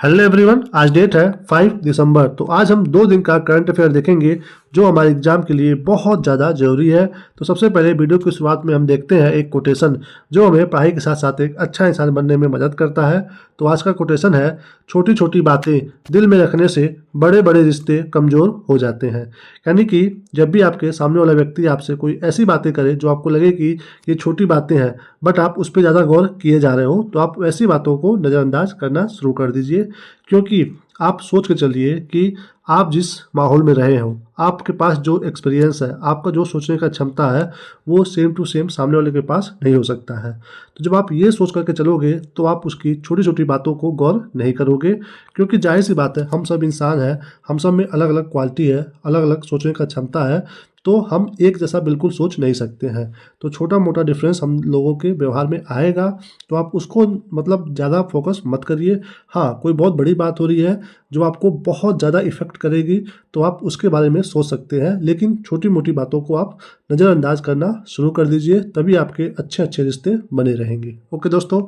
Hello everyone, आज date है 5 दिसंबर। तो आज हम 2 दिन का करंट अफेयर देखेंगे जो हमारे एग्जाम के लिए बहुत ज़्यादा जरूरी है। तो सबसे पहले वीडियो की शुरुआत में हम देखते हैं एक कोटेशन जो हमें पढ़ाई के साथ साथ एक अच्छा इंसान बनने में मदद करता है। तो आज का कोटेशन है, छोटी छोटी बातें दिल में रखने से बड़े बड़े रिश्ते कमज़ोर हो जाते हैं। यानी कि जब भी आपके सामने वाला व्यक्ति आपसे कोई ऐसी बातें करे जो आपको लगे कि ये छोटी बातें हैं बट आप उस पर ज़्यादा गौर किए जा रहे हो, तो आप ऐसी बातों को नज़रअंदाज करना शुरू कर दीजिए। क्योंकि आप सोच के चलिए कि आप जिस माहौल में रहे हो, आपके पास जो एक्सपीरियंस है, आपका जो सोचने का क्षमता है, वो सेम टू सेम सामने वाले के पास नहीं हो सकता है। तो जब आप ये सोच करके चलोगे तो आप उसकी छोटी छोटी बातों को गौर नहीं करोगे। क्योंकि जाहिर सी बात है, हम सब इंसान हैं, हम सब में अलग अलग क्वालिटी है, अलग अलग सोचने का क्षमता है, तो हम एक जैसा बिल्कुल सोच नहीं सकते हैं। तो छोटा मोटा डिफरेंस हम लोगों के व्यवहार में आएगा, तो आप उसको मतलब ज़्यादा फोकस मत करिए। हाँ, कोई बहुत बड़ी बात हो रही है जो आपको बहुत ज़्यादा इफ़ेक्ट करेगी तो आप उसके बारे में सोच सकते हैं, लेकिन छोटी मोटी बातों को आप नज़रअंदाज करना शुरू कर दीजिए, तभी आपके अच्छे अच्छे रिश्ते बने रहेंगे। ओके दोस्तों,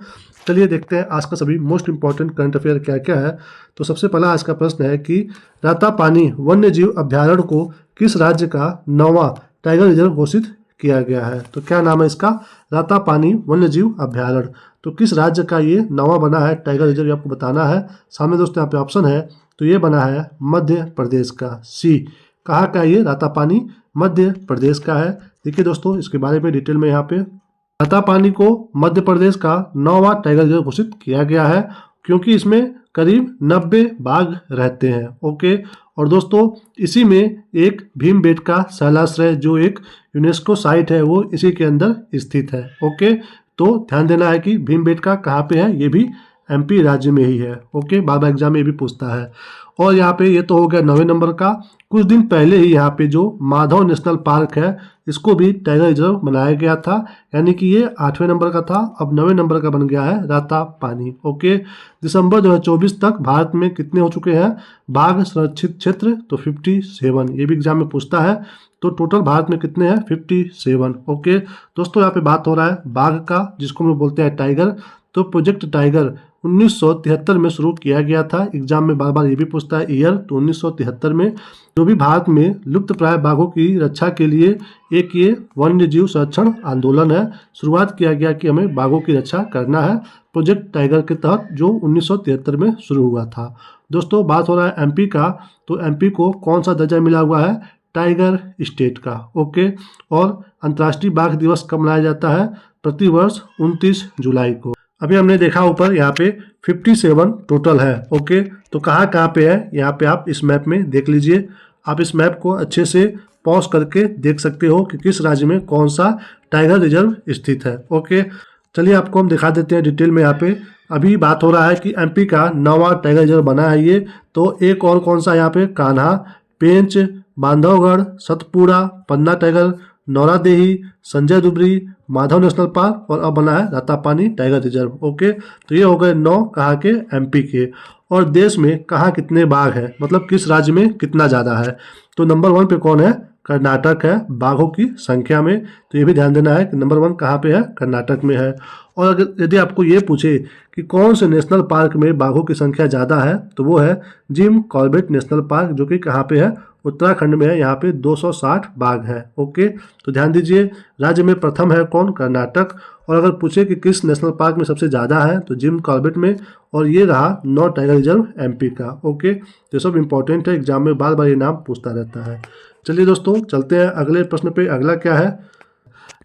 चलिए देखते हैं आज का सभी मोस्ट इंपॉर्टेंट करंट अफेयर क्या क्या है। तो सबसे पहला आज का प्रश्न है कि रातापानी वन्य जीव अभ्यारण्य को किस राज्य का 9वां टाइगर रिजर्व घोषित किया गया है। तो क्या नाम है इसका? रातापानी वन्य जीव अभ्यारण्य। तो किस राज्य का ये 9वां बना है टाइगर रिजर्व, ये आपको बताना है। सामने दोस्तों यहाँ पे ऑप्शन है, तो ये बना है मध्य प्रदेश का, सी। कहाँ का ये? रातापानी मध्य प्रदेश का है। देखिए दोस्तों, इसके बारे में डिटेल में यहाँ पे रातापानी को मध्य प्रदेश का 9वां टाइगर रिजर्व घोषित किया गया है क्योंकि इसमें करीब 90 बाघ रहते हैं। ओके, और दोस्तों इसी में एक भीमबेटका शैलाश्रय जो एक यूनेस्को साइट है वो इसी के अंदर स्थित है। ओके, तो ध्यान देना है कि भीमबेटका कहाँ पे है, ये भी एमपी राज्य में ही है। ओके, बार बार एग्जाम में ये भी पूछता है। और यहाँ पे ये तो हो गया 9वें नंबर का। कुछ दिन पहले ही यहाँ पे जो माधव नेशनल पार्क है इसको भी टाइगर रिजर्व बनाया गया था, यानी कि ये 8वें नंबर का था, अब 9वें नंबर का बन गया है रातापानी। ओके, दिसंबर 2024 तक भारत में कितने हो चुके हैं बाघ संरक्षित क्षेत्र? तो 57, ये भी एग्जाम में पूछता है। तो टोटल भारत में कितने हैं? 57। ओके दोस्तों, यहाँ पे बात हो रहा है बाघ का, जिसको हम लोग बोलते हैं टाइगर। तो प्रोजेक्ट टाइगर 1973 में शुरू किया गया था। एग्जाम में बार बार ये भी पूछता है ईयर, तो 1973 में। जो भी भारत में लुप्त प्राय बाघों की रक्षा के लिए एक ये वन्य जीव संरक्षण आंदोलन है, शुरुआत किया गया कि हमें बाघों की रक्षा करना है प्रोजेक्ट टाइगर के तहत, जो 1973 में शुरू हुआ था। दोस्तों बात हो रहा है एमपी का, तो एमपी को कौन सा दर्जा मिला हुआ है? टाइगर स्टेट का। ओके, और अंतर्राष्ट्रीय बाघ दिवस कब मनाया जाता है? प्रतिवर्ष 29 जुलाई को। अभी हमने देखा ऊपर यहाँ पे 57 टोटल है। ओके, तो कहाँ कहाँ पे है यहाँ पे आप इस मैप में देख लीजिए। आप इस मैप को अच्छे से पॉज करके देख सकते हो कि किस राज्य में कौन सा टाइगर रिजर्व स्थित है। ओके, चलिए आपको हम दिखा देते हैं डिटेल में। यहाँ पे अभी बात हो रहा है कि एमपी का 9वां टाइगर रिजर्व बना है ये। तो एक और कौन सा यहाँ पे? Kanha, Pench, Bandhavgarh, Satpura, Panna tiger, Nauradehi, Sanjay Dubri, Madhav national park, और अब बना है रातापानी टाइगर रिजर्व। ओके, तो ये हो गए 9 कहाँ के? एमपी के। और देश में कहाँ कितने बाघ हैं, मतलब किस राज्य में कितना ज़्यादा है? तो नंबर 1 पे कौन है? कर्नाटक है बाघों की संख्या में। तो ये भी ध्यान देना है कि नंबर 1 कहाँ पे है? कर्नाटक में है। और अगर यदि आपको ये पूछे कि कौन से नेशनल पार्क में बाघों की संख्या ज़्यादा है, तो वो है जिम कॉर्बेट नेशनल पार्क, जो कि कहाँ पे है? उत्तराखंड में है। यहाँ पे 260 बाघ हैं। ओके, तो ध्यान दीजिए, राज्य में प्रथम है कौन? कर्नाटक। और अगर पूछे कि किस नेशनल पार्क में सबसे ज़्यादा है, तो जिम कॉर्बेट में। और ये रहा 9 टाइगर रिजर्व एमपी का। ओके, तो सब इंपॉर्टेंट है, एग्जाम में बार बार ये नाम पूछता रहता है। चलिए दोस्तों चलते हैं अगले प्रश्न पे। अगला क्या है?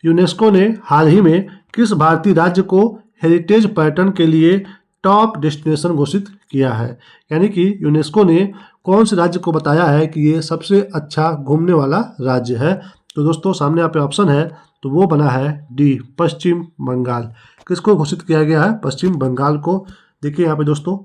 यूनेस्को ने हाल ही में किस भारतीय राज्य को हेरिटेज पर्यटन के लिए टॉप डेस्टिनेशन घोषित किया है? यानी कि यूनेस्को ने कौन से राज्य को बताया है कि ये सबसे अच्छा घूमने वाला राज्य है? तो दोस्तों सामने यहाँ पे ऑप्शन है, तो वो बना है डी, पश्चिम बंगाल। किसको घोषित किया गया है? पश्चिम बंगाल को। देखिए यहाँ पे दोस्तों,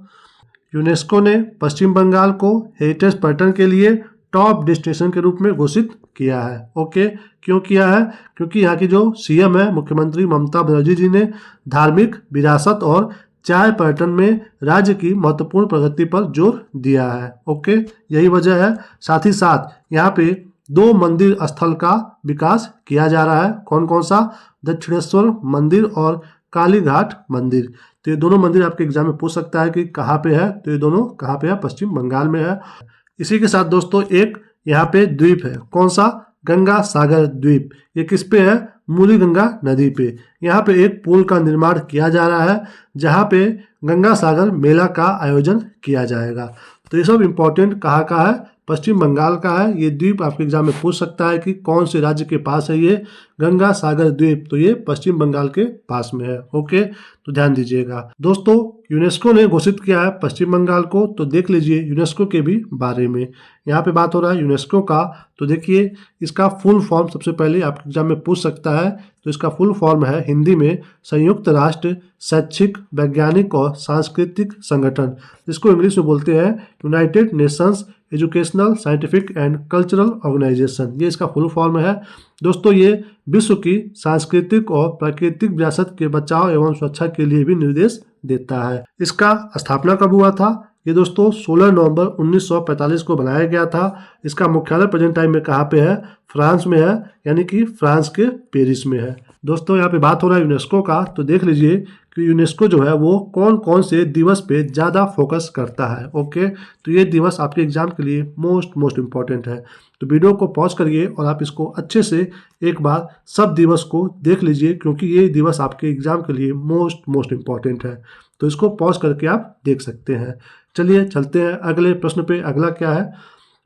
यूनेस्को ने पश्चिम बंगाल को हेरिटेज पर्यटन के लिए टॉप डेस्टिनेशन के रूप में घोषित किया है। ओके, क्यों किया है? क्योंकि यहाँ की जो सीएम है, मुख्यमंत्री ममता बनर्जी जी ने धार्मिक विरासत और चाय पर्यटन में राज्य की महत्वपूर्ण प्रगति पर जोर दिया है। ओके, यही वजह है। साथ ही साथ यहाँ पे 2 मंदिर स्थल का विकास किया जा रहा है। कौन कौन सा? दक्षिणेश्वर मंदिर और कालीघाट मंदिर। तो ये दोनों मंदिर आपके एग्जाम में पूछ सकता है कि कहाँ पे है, तो ये दोनों कहाँ पे है, पश्चिम बंगाल में है। इसी के साथ दोस्तों एक यहाँ पे द्वीप है, कौन सा, गंगा सागर द्वीप। ये किस पे है, मूली गंगा नदी पे। यहाँ पे एक पुल का निर्माण किया जा रहा है जहाँ पे गंगा सागर मेला का आयोजन किया जाएगा। तो ये सब इम्पोर्टेंट कहाँ का है, पश्चिम बंगाल का है। ये द्वीप आपके एग्जाम में पूछ सकता है कि कौन से राज्य के पास है ये गंगा सागर द्वीप, तो ये पश्चिम बंगाल के पास में है। ओके, तो ध्यान दीजिएगा दोस्तों। यूनेस्को ने घोषित किया है पश्चिम बंगाल को, तो देख लीजिए यूनेस्को के भी बारे में। यहाँ पे बात हो रहा है यूनेस्को का, तो देखिए इसका फुल फॉर्म सबसे पहले आपके एग्जाम में पूछ सकता है। तो इसका फुल फॉर्म है हिंदी में संयुक्त राष्ट्र शैक्षिक वैज्ञानिक और सांस्कृतिक संगठन, जिसको इंग्लिश में बोलते हैं United Nations Educational Scientific and Cultural Organization. ये इसका फुल फॉर्म है दोस्तों। ये विश्व की सांस्कृतिक और प्राकृतिक विरासत के बचाव एवं सुरक्षा के लिए भी निर्देश देता है। इसका स्थापना कब हुआ था, ये दोस्तों 16 नवंबर 1945 को बनाया गया था। इसका मुख्यालय प्रेजेंट टाइम में कहाँ पे है, फ्रांस में है, यानी कि फ्रांस के पेरिस में है। दोस्तों यहाँ पे बात हो रहा है यूनेस्को का, तो देख लीजिए कि यूनेस्को जो है वो कौन कौन से दिवस पे ज़्यादा फोकस करता है। ओके, तो ये दिवस आपके एग्जाम के लिए मोस्ट इम्पॉर्टेंट है। तो वीडियो को पॉज करिए और आप इसको अच्छे से एक बार सब दिवस को देख लीजिए, क्योंकि ये दिवस आपके एग्जाम के लिए मोस्ट इम्पॉर्टेंट है। तो इसको पॉज करके आप देख सकते हैं। चलिए चलते हैं अगले प्रश्न पे। अगला क्या है,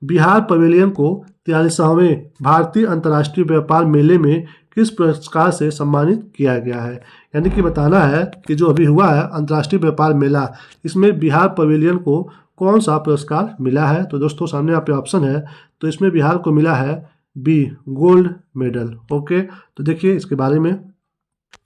बिहार पवेलियन को 43वें भारतीय अंतर्राष्ट्रीय व्यापार मेले में किस पुरस्कार से सम्मानित किया गया है। यानी कि बताना है कि जो अभी हुआ है अंतर्राष्ट्रीय व्यापार मेला, इसमें बिहार पवेलियन को कौन सा पुरस्कार मिला है। तो दोस्तों सामने यहाँ पे ऑप्शन है, तो इसमें बिहार को मिला है बी, गोल्ड मेडल। ओके, तो देखिए इसके बारे में।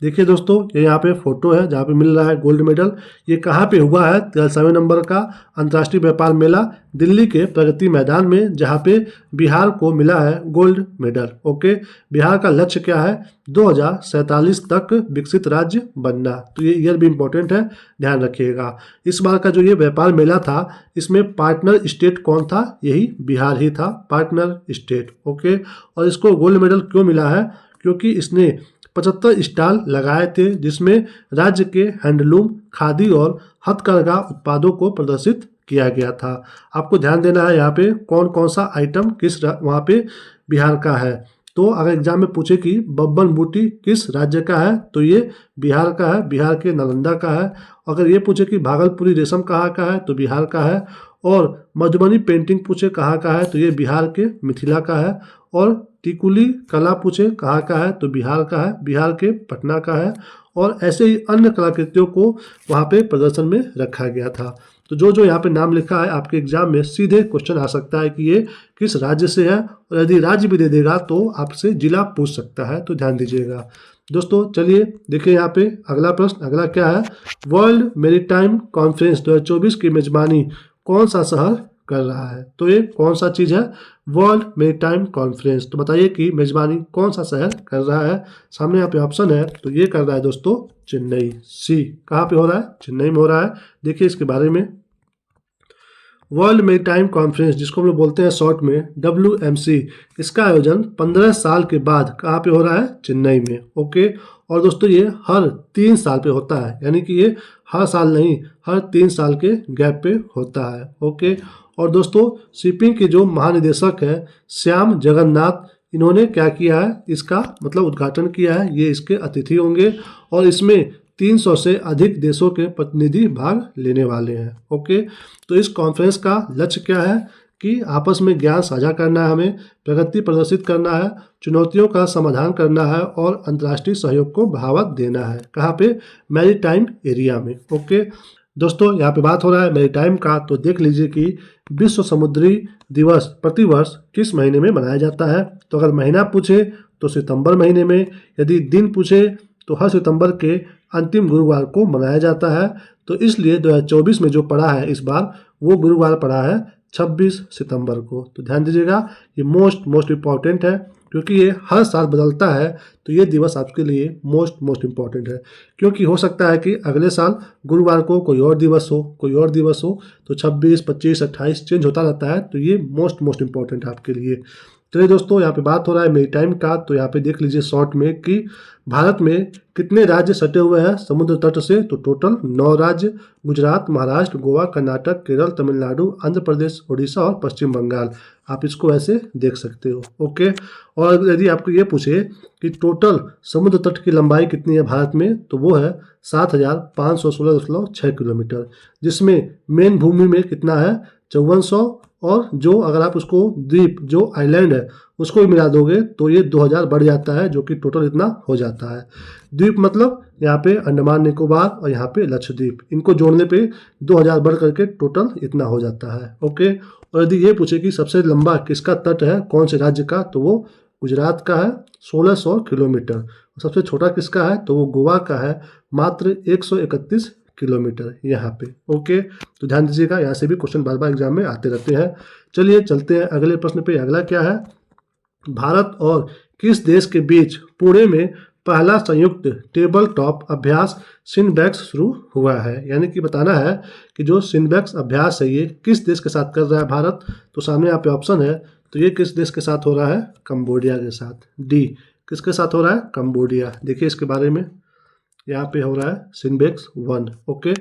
देखिए दोस्तों ये यहाँ पे फोटो है जहाँ पे मिल रहा है गोल्ड मेडल। ये कहाँ पे हुआ है, 43वें नंबर का अंतर्राष्ट्रीय व्यापार मेला दिल्ली के प्रगति मैदान में, जहाँ पे बिहार को मिला है गोल्ड मेडल। ओके, बिहार का लक्ष्य क्या है, 2047 तक विकसित राज्य बनना। तो ये ईयर भी इम्पोर्टेंट है, ध्यान रखिएगा। इस बार का जो ये व्यापार मेला था, इसमें पार्टनर स्टेट कौन था, यही बिहार ही था, पार्टनर स्टेट। ओके, और इसको गोल्ड मेडल क्यों मिला है, क्योंकि इसने 75 स्टॉल लगाए थे, जिसमें राज्य के हैंडलूम, खादी और हथकरघा उत्पादों को प्रदर्शित किया गया था। आपको ध्यान देना है यहाँ पे कौन कौन सा आइटम किस वहाँ पे बिहार का है। तो अगर एग्जाम में पूछे कि बब्बन बूटी किस राज्य का है, तो ये बिहार का है, बिहार के नालंदा का है। अगर ये पूछे कि भागलपुरी रेशम कहाँ का है, तो बिहार का है। और मधुबनी पेंटिंग पूछे कहाँ का है, तो ये बिहार के मिथिला का है। और टिकुली कला पूछे कहाँ का है, तो बिहार का है, बिहार के पटना का है। और ऐसे ही अन्य कलाकृतियों को वहाँ पे प्रदर्शन में रखा गया था। तो जो जो यहाँ पे नाम लिखा है, आपके एग्जाम में सीधे क्वेश्चन आ सकता है कि ये किस राज्य से है, और यदि राज्य भी दे देगा तो आपसे जिला पूछ सकता है। तो ध्यान दीजिएगा दोस्तों। चलिए देखिए यहाँ पे अगला प्रश्न। अगला क्या है, वर्ल्ड मैरीटाइम कॉन्फ्रेंस 2024 की मेजबानी कौन सा शहर कर रहा है। तो ये कौन सा चीज़ है, वर्ल्ड मैरीटाइम कॉन्फ्रेंस। तो बताइए कि मेजबानी कौन सा शहर कर रहा है। सामने यहाँ पे ऑप्शन है, तो ये कर रहा है दोस्तों चेन्नई, सी। कहाँ पे हो रहा है, चेन्नई में हो रहा है। देखिए इसके बारे में, वर्ल्ड मैरीटाइम कॉन्फ्रेंस, जिसको हम लोग बोलते हैं शॉर्ट में WMC, इसका आयोजन 15 साल के बाद कहाँ पे हो रहा है, चेन्नई में। ओके, और दोस्तों ये हर 3 साल पे होता है, यानी कि ये हर साल नहीं, हर 3 साल के गैप पे होता है। ओके, और दोस्तों शिपिंग के जो महानिदेशक है श्याम जगन्नाथ, इन्होंने क्या किया है, इसका मतलब उद्घाटन किया है। ये इसके अतिथि होंगे और इसमें 300 से अधिक देशों के प्रतिनिधि भाग लेने वाले हैं। ओके, तो इस कॉन्फ्रेंस का लक्ष्य क्या है कि आपस में ज्ञान साझा करना है, हमें प्रगति प्रदर्शित करना है, चुनौतियों का समाधान करना है और अंतर्राष्ट्रीय सहयोग को बढ़ावा देना है। कहाँ पे, मैरीटाइम एरिया में। ओके दोस्तों, यहाँ पे बात हो रहा है मैरीटाइम का, तो देख लीजिए कि विश्व समुद्री दिवस प्रतिवर्ष किस महीने में मनाया जाता है। तो अगर महीना पूछे तो सितंबर महीने में, यदि दिन पूछे तो हर सितंबर के अंतिम गुरुवार को मनाया जाता है। तो इसलिए 2024 में जो पड़ा है इस बार, वो गुरुवार पड़ा है 26 सितंबर को। तो ध्यान दीजिएगा, ये मोस्ट इम्पॉर्टेंट है, क्योंकि ये हर साल बदलता है। तो ये दिवस आपके लिए मोस्ट इम्पॉर्टेंट है, क्योंकि हो सकता है कि अगले साल गुरुवार को कोई और दिवस हो, तो 26, 25, 28 चेंज होता रहता है। तो ये मोस्ट इम्पॉर्टेंट है आपके लिए। चलिए दोस्तों, यहाँ पे बात हो रहा है मेरी टाइम का, तो यहाँ पे देख लीजिए शॉर्ट में कि भारत में कितने राज्य सटे हुए हैं समुद्र तट से। तो टोटल 9 राज्य, गुजरात, महाराष्ट्र, गोवा, कर्नाटक, केरल, तमिलनाडु, आंध्र प्रदेश, उड़ीसा और पश्चिम बंगाल। आप इसको ऐसे देख सकते हो। ओके। और यदि आपको ये पूछे कि टोटल समुद्र तट की लंबाई कितनी है भारत में, तो वो है 7,516.6 किलोमीटर, जिसमें मेन भूमि में कितना है 5400, और जो अगर आप उसको द्वीप जो आइलैंड है उसको भी मिला दोगे तो ये 2000 बढ़ जाता है, जो कि टोटल इतना हो जाता है। द्वीप मतलब यहाँ पे अंडमान निकोबार और यहाँ पे लक्षद्वीप, इनको जोड़ने पे 2000 बढ़ करके टोटल इतना हो जाता है। ओके। और यदि ये पूछे कि सबसे लंबा किसका तट है, कौन से राज्य का, तो वो गुजरात का है 1600 किलोमीटर। सबसे छोटा किसका है, तो वो गोवा का है मात्र 131 किलोमीटर यहाँ पे। ओके। तो ध्यान दीजिएगा, यहाँ से भी क्वेश्चन बार बार एग्जाम में आते रहते हैं। चलिए चलते हैं अगले प्रश्न पे। अगला क्या है, भारत और किस देश के बीच पुणे में पहला संयुक्त टेबल टॉप अभ्यास सिनबैक्स शुरू हुआ है। यानी कि बताना है कि जो सिनबैक्स अभ्यास है ये किस देश के साथ कर रहा है भारत। तो सामने यहाँ पे ऑप्शन है, तो ये किस देश के साथ हो रहा है, कंबोडिया के साथ। डी, किसके साथ हो रहा है, कंबोडिया। देखिए इसके बारे में, यहाँ पे हो रहा है सिनबैक्स 1। ओके।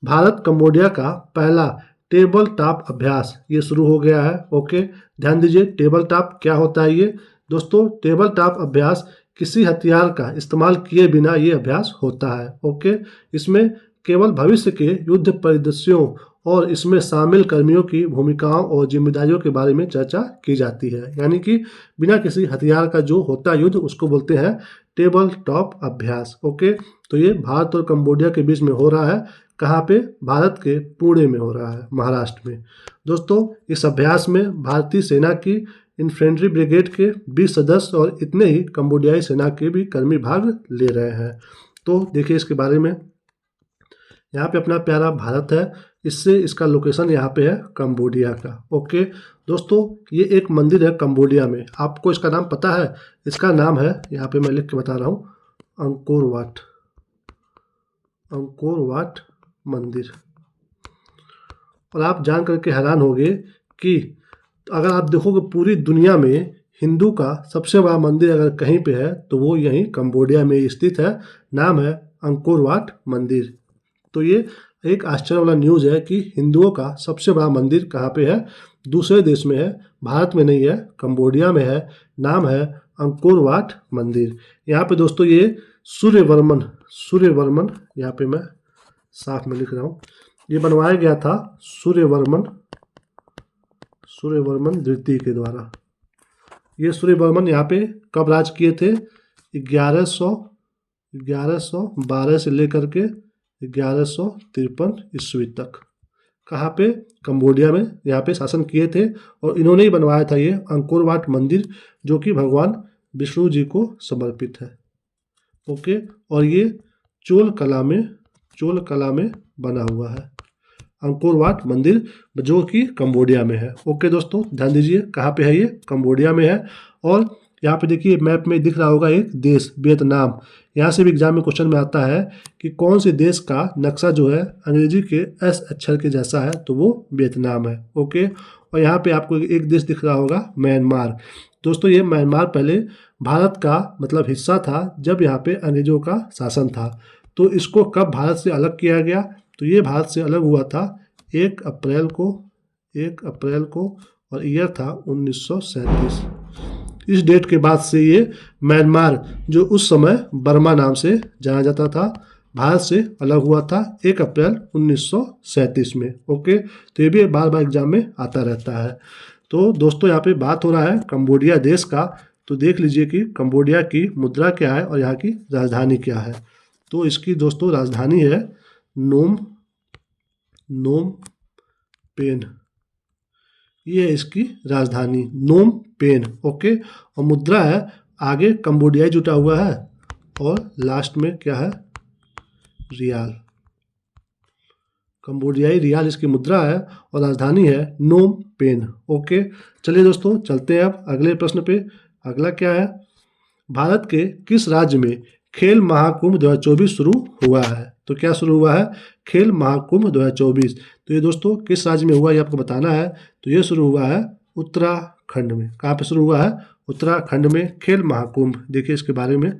भारत कंबोडिया का पहला टेबल टॉप अभ्यास ये शुरू हो गया है। ओके। ध्यान दीजिए, टेबल टॉप क्या होता है ये दोस्तों। टेबल टॉप अभ्यास किसी हथियार का इस्तेमाल किए बिना ये अभ्यास होता है। ओके। इसमें केवल भविष्य के युद्ध परिदृश्यों और इसमें शामिल कर्मियों की भूमिकाओं और जिम्मेदारियों के बारे में चर्चा की जाती है। यानी कि बिना किसी हथियार का जो होता है युद्ध, उसको बोलते हैं टेबल टॉप अभ्यास। ओके। तो ये भारत और कंबोडिया के बीच में हो रहा है। कहाँ पे, भारत के पुणे में हो रहा है, महाराष्ट्र में। दोस्तों इस अभ्यास में भारतीय सेना की इन्फेंट्री ब्रिगेड के 20 सदस्य और इतने ही कंबोडियाई सेना के भी कर्मी भाग ले रहे हैं। तो देखिए इसके बारे में, यहाँ पे अपना प्यारा भारत है, इससे इसका लोकेशन यहाँ पे है कंबोडिया का। ओके दोस्तों, ये एक मंदिर है कंबोडिया में। आपको इसका नाम पता है? इसका नाम है, यहाँ पे मैं लिख के बता रहा हूँ, अंकोर वाट, अंकोर वाट मंदिर। और आप जान करके हैरान होंगे कि अगर आप देखोगे पूरी दुनिया में हिंदू का सबसे बड़ा मंदिर अगर कहीं पे है तो वो यहीं कंबोडिया में स्थित है। नाम है अंकोर वाट मंदिर। तो ये एक आश्चर्य वाला न्यूज़ है कि हिंदुओं का सबसे बड़ा मंदिर कहाँ पे है, दूसरे देश में है, भारत में नहीं है, कंबोडिया में है। नाम है अंकोर वाट मंदिर। यहाँ पे दोस्तों ये सूर्यवर्मन, यहाँ पे मैं साफ में लिख रहा हूँ, ये बनवाया गया था सूर्यवर्मन द्वितीय के द्वारा। ये सूर्यवर्मन यहाँ पे कब राज किए थे? 1112 से लेकर के 1153 ईस्वी तक। कहाँ पे? कंबोडिया में यहाँ पे शासन किए थे। और इन्होंने ही बनवाया था ये अंकोर वाट मंदिर, जो कि भगवान विष्णु जी को समर्पित है। ओके। और ये चोल कला में बना हुआ है अंकोर वाट मंदिर, जो कि कंबोडिया में है। ओके दोस्तों, ध्यान दीजिए कहाँ पे है ये, कंबोडिया में है। और यहाँ पे देखिए मैप में दिख रहा होगा एक देश, वियतनाम। यहाँ से भी एग्जाम में क्वेश्चन में आता है कि कौन से देश का नक्शा जो है अंग्रेजी के एस अक्षर के जैसा है, तो वो वियतनाम है। ओके। और यहाँ पे आपको एक देश दिख रहा होगा, म्यांमार। दोस्तों ये म्यांमार पहले भारत का मतलब हिस्सा था जब यहाँ पे अंग्रेजों का शासन था। तो इसको कब भारत से अलग किया गया? तो ये भारत से अलग हुआ था 1 अप्रैल को, और ईयर था 1937। इस डेट के बाद से ये म्यांमार, जो उस समय बर्मा नाम से जाना जाता था, भारत से अलग हुआ था 1 अप्रैल 1937 में। ओके। तो ये भी बार बार एग्जाम में आता रहता है। तो दोस्तों यहाँ पे बात हो रहा है कंबोडिया देश का। तो देख लीजिए कि कंबोडिया की मुद्रा क्या है और यहाँ की राजधानी क्या है। तो इसकी दोस्तों राजधानी है नोम पेन। ये है इसकी राजधानी नोम पेन। ओके। और मुद्रा है, आगे कंबोडियाई जुटा हुआ है और लास्ट में क्या है, रियाल। कंबोडियाई रियाल इसकी मुद्रा है और राजधानी है नोम पेन। ओके। चलिए दोस्तों चलते हैं अब अगले प्रश्न पे। अगला क्या है, भारत के किस राज्य में खेल महाकुंभ 2024 शुरू हुआ है? तो क्या शुरू हुआ है? खेल महाकुंभ 2024। तो ये दोस्तों किस राज्य में हुआ, ये आपको बताना है। तो ये शुरू हुआ है उत्तराखंड में। कहाँ पे शुरू हुआ है? उत्तराखंड में खेल महाकुंभ। देखिए इसके बारे में,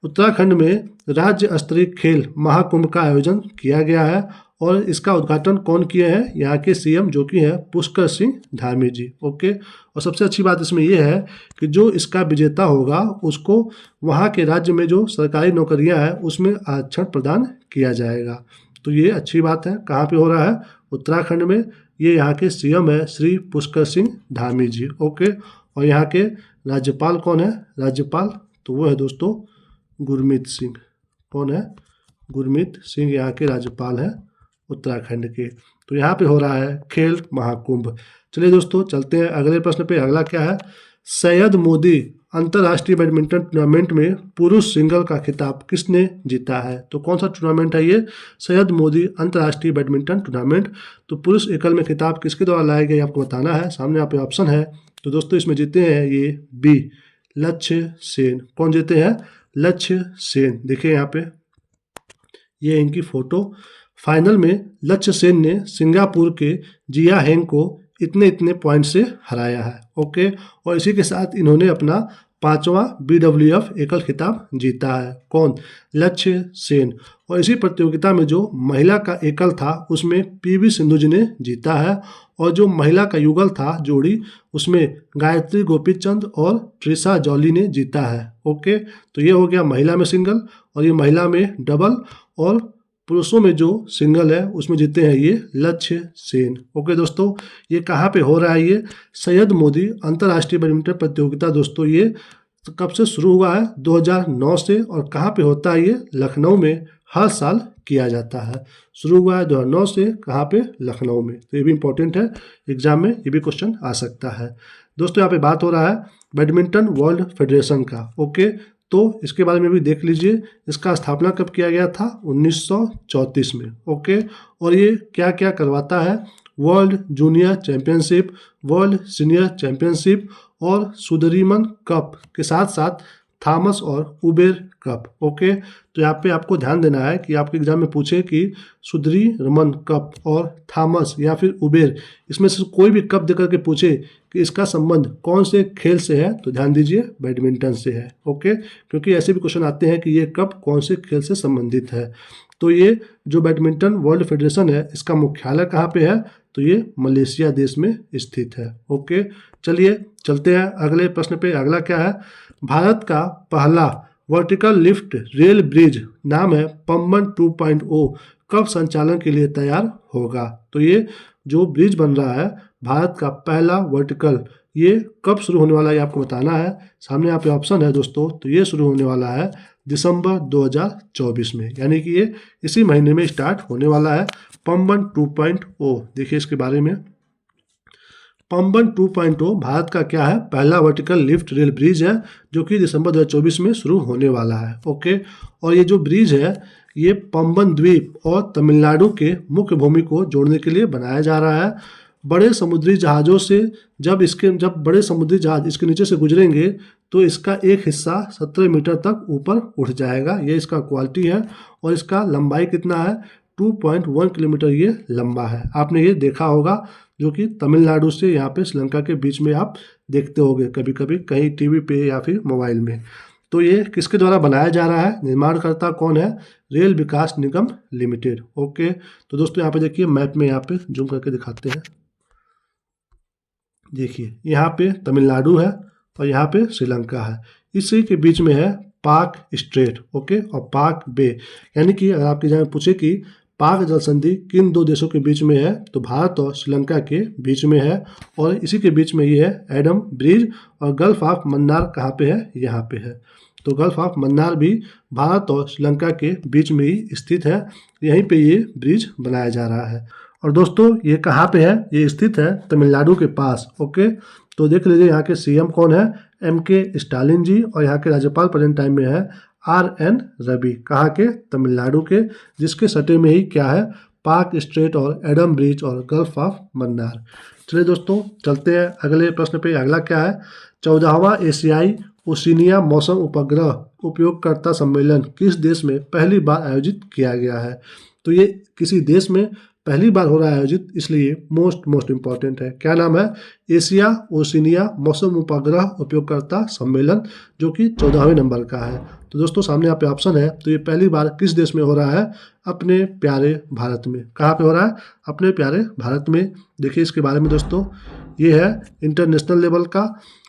उत्तराखंड में राज्य स्तरीय खेल महाकुंभ का आयोजन किया गया है और इसका उद्घाटन कौन किए हैं? यहाँ के सीएम जो कि है पुष्कर सिंह धामी जी। ओके, और सबसे अच्छी बात इसमें यह है कि जो इसका विजेता होगा उसको वहाँ के राज्य में जो सरकारी नौकरियाँ हैं उसमें आरक्षण प्रदान किया जाएगा। तो ये अच्छी बात है। कहाँ पे हो रहा है? उत्तराखंड में। ये यहाँ के सीएम है श्री पुष्कर सिंह धामी जी। ओके, और यहाँ के राज्यपाल कौन है? राज्यपाल तो वो है दोस्तों गुरमीत सिंह। कौन है? गुरमीत सिंह यहाँ के राज्यपाल हैं उत्तराखंड के। तो यहाँ पे हो रहा है खेल महाकुंभ। चलिए दोस्तों चलते हैं अगले प्रश्न पे। अगला क्या है? सैयद मोदी अंतर्राष्ट्रीय बैडमिंटन टूर्नामेंट में पुरुष सिंगल का खिताब किसने जीता है? तो कौन सा टूर्नामेंट है ये? सैयद मोदी अंतर्राष्ट्रीय बैडमिंटन टूर्नामेंट। तो पुरुष एकल में खिताब किसके द्वारा लाया गया आपको बताना है। सामने यहाँ पे ऑप्शन है। तो दोस्तों इसमें जीते हैं ये बी, लक्ष्य सेन। कौन जीते हैं? लक्ष्य सेन। देखिए यहाँ पे ये इनकी फोटो। फाइनल में लक्ष्य सेन ने सिंगापुर के जिया हेंग को इतने पॉइंट से हराया है। ओके, और इसी के साथ इन्होंने अपना 5वां BWF एकल खिताब जीता है। कौन? लक्ष्य सेन। और इसी प्रतियोगिता में जो महिला का एकल था उसमें PV सिंधु जी ने जीता है और जो महिला का युगल था जोड़ी उसमें गायत्री गोपीचंद और ट्रिशा जॉली ने जीता है। ओके, तो ये हो गया महिला में सिंगल और ये महिला में डबल, और पुरुषों में जो सिंगल है उसमें जीते हैं ये लक्ष्य सेन। ओके दोस्तों, ये कहाँ पे हो रहा है? ये सैयद मोदी अंतर्राष्ट्रीय बैडमिंटन प्रतियोगिता दोस्तों ये कब से शुरू हुआ है? 2009 से। और कहाँ पे होता है ये? लखनऊ में हर साल किया जाता है। शुरू हुआ है 2009 से। कहाँ पे? लखनऊ में। तो ये भी इंपॉर्टेंट है, एग्जाम में ये भी क्वेश्चन आ सकता है। दोस्तों यहाँ पे बात हो रहा है बैडमिंटन वर्ल्ड फेडरेशन का। ओके, तो इसके बारे में भी देख लीजिए। इसका स्थापना कब किया गया था? 1934 में। ओके, और ये क्या क्या करवाता है? World junior championship, world senior championship और सुदरीमन कप के साथ साथ थॉमस और उबेर कप। ओके, तो यहाँ पे आपको ध्यान देना है कि आपके एग्जाम में पूछे कि सुदरीमन कप और थॉमस या फिर उबेर इसमें से कोई भी कप देकर के पूछे कि इसका संबंध कौन से खेल से है, तो ध्यान दीजिए बैडमिंटन से है। ओके, क्योंकि ऐसे भी क्वेश्चन आते हैं कि ये कप कौन से खेल से संबंधित है। तो ये जो बैडमिंटन वर्ल्ड फेडरेशन है इसका मुख्यालय कहाँ पे है? तो ये मलेशिया देश में स्थित है। ओके, चलिए चलते हैं अगले प्रश्न पे। अगला क्या है? भारत का पहला वर्टिकल लिफ्ट रेल ब्रिज नाम है पम्बन 2.0 कब संचालन के लिए तैयार होगा? तो ये जो ब्रिज बन रहा है भारत का पहला वर्टिकल, ये कब शुरू होने वाला है ये आपको बताना है। सामने यहाँ पे ऑप्शन है दोस्तों। तो ये शुरू होने वाला है दिसंबर 2024 में, यानी कि ये इसी महीने में स्टार्ट होने वाला है पम्बन 2.0। देखिए इसके बारे में, पम्बन 2.0 भारत का क्या है? पहला वर्टिकल लिफ्ट रेल ब्रिज है जो कि दिसंबर 2024 में शुरू होने वाला है। ओके, और ये जो ब्रिज है ये पम्बन द्वीप और तमिलनाडु के मुख्य भूमि को जोड़ने के लिए बनाया जा रहा है। बड़े समुद्री जहाज़ों से जब बड़े समुद्री जहाज इसके नीचे से गुजरेंगे तो इसका एक हिस्सा 17 मीटर तक ऊपर उठ जाएगा। ये इसका क्वालिटी है और इसका लंबाई कितना है? 2.1 किलोमीटर ये लंबा है। आपने ये देखा होगा जो कि तमिलनाडु से यहाँ पे श्रीलंका के बीच में आप देखते होंगे कभी कभी कहीं टीवी पे या फिर मोबाइल में। तो ये किसके द्वारा बनाया जा रहा है? निर्माणकर्ता कौन है? रेल विकास निगम लिमिटेड। ओके, तो दोस्तों यहाँ पे देखिए मैप में यहाँ पे जूम करके दिखाते हैं। देखिए यहाँ पे तमिलनाडु है और यहाँ पे श्रीलंका है। इसी के बीच में है पाक स्ट्रेट। ओके, और पाक बे, यानी कि अगर आपके एग्जाम में पूछे कि पाक जल संधि किन दो देशों के बीच में है, तो भारत और श्रीलंका के बीच में है। और इसी के बीच में ये है एडम ब्रिज। और गल्फ ऑफ मन्नार कहाँ पे है? यहाँ पे है। तो गल्फ ऑफ मन्नार भी भारत और श्रीलंका के बीच में ही स्थित है। यहीं पे ये ब्रिज बनाया जा रहा है। और दोस्तों ये कहाँ पे है? ये स्थित है तमिलनाडु के पास। ओके, तो देख लीजिए यहाँ के सीएम कौन है? MK स्टालिन जी। और यहाँ के राज्यपाल प्रेजेंट टाइम में है RN रवि। कहाँ के? तमिलनाडु के, जिसके सटे में ही क्या है? पाक स्ट्रेट और एडम ब्रिज और गल्फ ऑफ मन्नार। चलिए दोस्तों चलते हैं अगले प्रश्न पे। अगला क्या है? 14वां एशियाई ओशिनिया मौसम उपग्रह उपयोगकर्ता सम्मेलन किस देश में पहली बार आयोजित किया गया है? तो ये किसी देश में पहली बार हो रहा है आयोजित, इसलिए मोस्ट इम्पॉर्टेंट है। क्या नाम है? एशिया ओशिनिया मौसम उपग्रह उपयोगकर्ता सम्मेलन, जो कि 14वें नंबर का है। तो दोस्तों सामने यहाँ पे ऑप्शन है, तो ये पहली बार किस देश में हो रहा है? अपने प्यारे भारत में। कहाँ पे हो रहा है? अपने प्यारे भारत में। देखिए इसके बारे में दोस्तों, ये है इंटरनेशनल लेवल का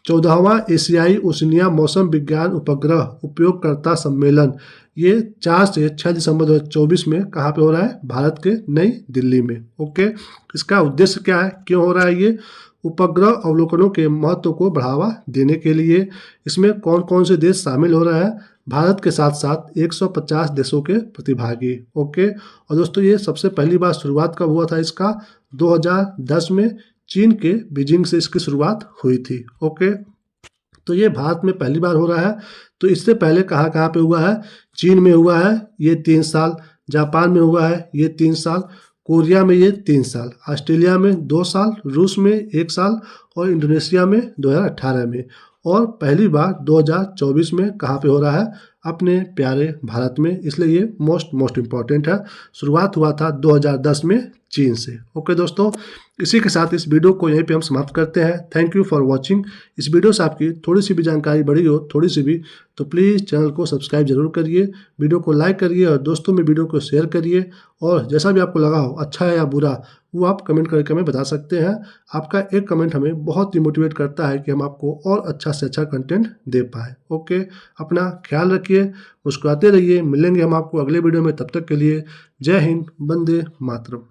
14वां एशियाई ओशिनिया मौसम विज्ञान उपग्रह उपयोगकर्ता सम्मेलन। ये 4 से 6 दिसंबर 2024 में कहाँ पे हो रहा है? भारत के नई दिल्ली में। ओके, इसका उद्देश्य क्या है, क्यों हो रहा है ये? उपग्रह अवलोकनों के महत्व को बढ़ावा देने के लिए। इसमें कौन कौन से देश शामिल हो रहा है? भारत के साथ साथ 150 देशों के प्रतिभागी। ओके, और दोस्तों ये सबसे पहली बार शुरुआत कब हुआ था इसका? 2010 में चीन के बीजिंग से इसकी शुरुआत हुई थी। ओके, तो ये भारत में पहली बार हो रहा है। तो इससे पहले कहाँ कहाँ पे हुआ है? चीन में हुआ है ये 3 साल, जापान में हुआ है ये 3 साल, कोरिया में ये 3 साल, ऑस्ट्रेलिया में 2 साल, रूस में 1 साल और इंडोनेशिया में 2018 में। और पहली बार 2024 में कहाँ पे हो रहा है? अपने प्यारे भारत में, इसलिए ये मोस्ट इम्पॉर्टेंट है। शुरुआत हुआ था 2010 में चीन से। ओके दोस्तों, इसी के साथ इस वीडियो को यहीं पे हम समाप्त करते हैं। Thank you for watching. इस वीडियो से आपकी थोड़ी सी भी जानकारी बढ़ी हो, थोड़ी सी भी, तो प्लीज़ चैनल को सब्सक्राइब जरूर करिए, वीडियो को लाइक करिए और दोस्तों में वीडियो को शेयर करिए। और जैसा भी आपको लगा हो, अच्छा है या बुरा, वो आप कमेंट करके हमें बता सकते हैं। आपका एक कमेंट हमें बहुत ही मोटिवेट करता है कि हम आपको और अच्छा से अच्छा कंटेंट दे पाए। ओके, अपना ख्याल रखिए, मुस्कुराते रहिए। मिलेंगे हम आपको अगले वीडियो में, तब तक के लिए जय हिंद, वंदे मातरम।